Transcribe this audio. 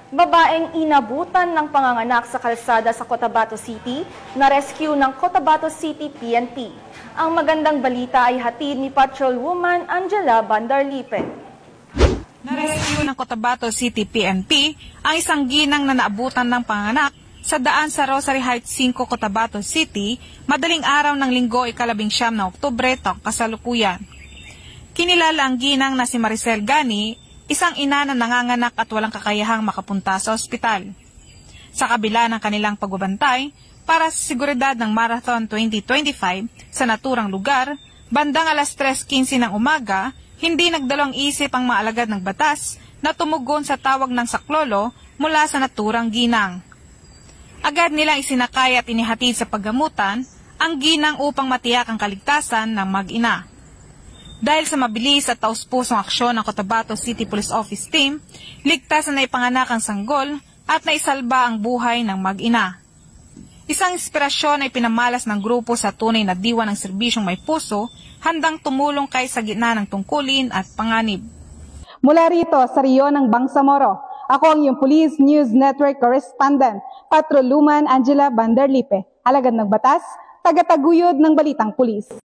Babaeng inabutan ng panganganak sa kalsada sa Cotabato City na rescue ng Cotabato City PNP. Ang magandang balita ay hatid ni Patrolwoman Angela Bandarlipe. Na-rescue ng Cotabato City PNP ang isang ginang na naabutan ng panganganak sa daan sa Rosary Heights 5, Cotabato City, madaling araw ng Linggo, 19 na Oktubre, taong kasalukuyan. Kinilala ang ginang na si Maricel Gani, isang ina na nanganganak at walang kakayahang makapunta sa ospital. Sa kabila ng kanilang pagbabantay para sa seguridad ng Marathon 2025 sa naturang lugar, bandang alas 3:15 ng umaga, hindi nagdalawang isip ang mga alagad ng batas na tumugon sa tawag ng saklolo mula sa naturang ginang. Agad nilang isinakay at inihatid sa paggamutan ang ginang upang matiyak ang kaligtasan ng mag-ina. Dahil sa mabilis at taus-pusong aksyon ng Cotabato City Police Office Team, ligtas na naipanganak ang sanggol at naisalba ang buhay ng mag-ina. Isang inspirasyon ay pinamalas ng grupo sa tunay na diwa ng serbisyong may puso, handang tumulong kay sa gitna ng tungkulin at panganib. Mula rito sa Rio ng Bangsamoro, ako ang iyong Police News Network Correspondent, Patrolwoman Angela Bandarlipe, alagad ng batas, tagataguyod ng balitang pulis.